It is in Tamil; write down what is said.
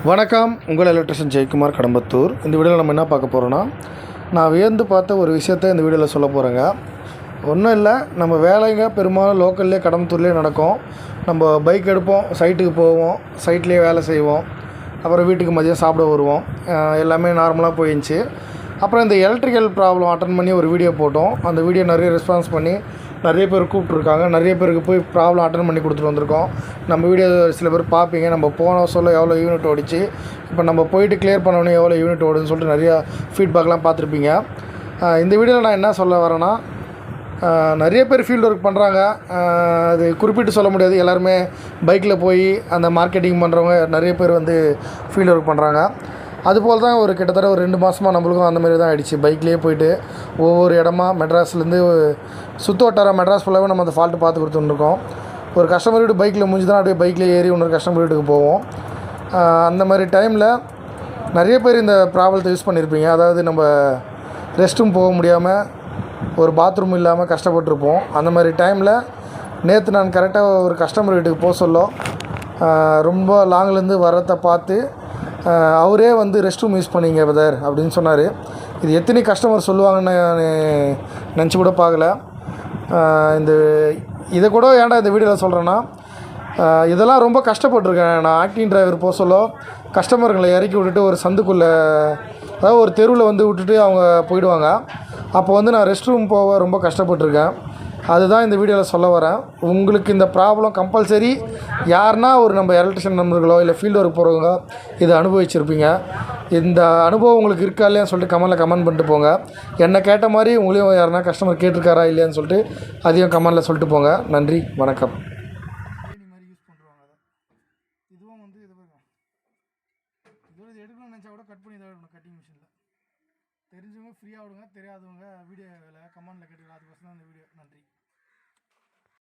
வணக்கம், உங்கள் எலக்ட்ரிஷியன் ஜெயக்குமார், கடம்பத்தூர். இந்த வீடியோவில் நம்ம என்ன பார்க்க போகிறோன்னா, நான் வியந்து பார்த்த ஒரு விஷயத்தை இந்த வீடியோவில் சொல்ல போகிறேங்க. ஒன்றும் இல்லை, நம்ம வேலைங்க பெரும்பாலும் லோக்கல்லே கடம்பத்தூர்லேயே நடக்கும். நம்ம பைக் எடுப்போம், சைட்டுக்கு போவோம், சைட்லேயே வேலை செய்வோம், அப்புறம் வீட்டுக்கு மதியம் சாப்பிட வருவோம். எல்லாமே நார்மலாக போயிடுச்சு. அப்புறம் இந்த எலக்ட்ரிக்கல் ப்ராப்ளம் அட்டன் பண்ணி ஒரு வீடியோ போட்டோம். அந்த வீடியோ நிறைய ரெஸ்பான்ஸ் பண்ணி நிறைய பேர் கூப்பிட்ருக்காங்க. நிறைய பேருக்கு போய் ப்ராப்ளம் அட்டன் பண்ணி கொடுத்துட்டு வந்திருக்கோம். நம்ம வீடியோ சில பேர் பார்ப்பீங்க. நம்ம போன சொல்ல எவ்வளோ யூனிட் ஓடிச்சு, இப்போ நம்ம போயிட்டு கிளியர் பண்ணோன்னே எவ்வளோ யூனிட் ஓடுதுன்னு சொல்லிட்டு நிறையா ஃபீட்பேக்லாம் பார்த்துருப்பீங்க. இந்த வீடியோவில் நான் என்ன சொல்ல வரேன்னா, நிறைய பேர் ஃபீல்டு ஒர்க் பண்ணுறாங்க. அது குறிப்பிட்டு சொல்ல முடியாது. எல்லாருமே பைக்கில் போய் அந்த மார்க்கெட்டிங் பண்ணுறவங்க நிறைய பேர் வந்து ஃபீல்டு ஒர்க் பண்ணுறாங்க. அதுபோல் தான் ஒரு கிட்டத்தட்ட ஒரு 2 மாதமாக நம்மளுக்கும் அந்த மாதிரி தான் ஆகிடுச்சு. பைக்லேயே போய்ட்டு ஒவ்வொரு இடமா மெட்ராஸ்லேருந்து சுற்று வட்டாரம் மெட்ராஸ் ஃபுல்லாகவே நம்ம அந்த ஃபால்ட்டு பார்த்து கொடுத்துருக்கோம். ஒரு கஸ்டமர் வீடு பைக்கில் முடிஞ்சு தான் அப்படியே பைக்கில் ஏறி இன்னொரு கஸ்டமர் வீட்டுக்கு போவோம். அந்த மாதிரி டைமில் நிறைய பேர் இந்த ப்ராப்ளத்தை யூஸ் பண்ணியிருப்பீங்க. அதாவது நம்ம ரெஸ்ட் ரூம் போக முடியாமல், ஒரு பாத்ரூம் இல்லாமல் கஷ்டப்பட்டுருப்போம். அந்த மாதிரி டைமில் நேற்று நான் கரெக்டாக ஒரு கஸ்டமர் வீட்டுக்கு போக சொல்ல, ரொம்ப லாங்லேருந்து வரத்தை பார்த்து அவரே வந்து ரெஸ்ட் ரூம் யூஸ் பண்ணிங்க பிரதர் அப்படின்னு சொன்னார். இது எத்தனை கஸ்டமர் சொல்லுவாங்கன்னு நான் நினச்சி கூட பார்க்கல. இதை கூட ஏன்டா இந்த வீடியோவில் சொல்கிறேன்னா, இதெல்லாம் ரொம்ப கஷ்டப்பட்டுருக்கேன். நான் ஆக்டிங் டிரைவர் போக சொல்ல கஸ்டமர்களை இறக்கி விட்டுட்டு ஒரு சந்துக்குள்ளே, அதாவது ஒரு தெருவில் வந்து விட்டுட்டு அவங்க போயிடுவாங்க. அப்போ வந்து நான் ரெஸ்ட் ரூம் போக ரொம்ப கஷ்டப்பட்டுருக்கேன். அதுதான் இந்த வீடியோவில் சொல்ல வரேன். உங்களுக்கு இந்த ப்ராப்ளம் கம்பல்சரி யாருன்னா ஒரு நம்ம எலக்ட்ரிஷியன் நண்பர்களோ இல்லை ஃபீல்டு ஒர்க் போகிறவங்க இதை அனுபவிச்சிருப்பீங்க. இந்த அனுபவம் உங்களுக்கு இருக்கா இல்லையான்னு சொல்லிட்டு கமெண்ட் பண்ணிட்டு போங்க. என்னை கேட்ட மாதிரி உங்களையும் யாருன்னா கஸ்டமர் கேட்டிருக்காரா இல்லையான்னு சொல்லிட்டு அதையும் கமெண்டில் சொல்லிட்டு போங்க. நன்றி, வணக்கம். தெரிஞ்சவங்க ஃப்ரீயாக விடுங்க, தெரியாதவங்க வீடியோவில் கமெண்டில் கேட்டுக்கலாம். அதுக்கோசரம் தான் இந்த வீடியோ. நன்றி.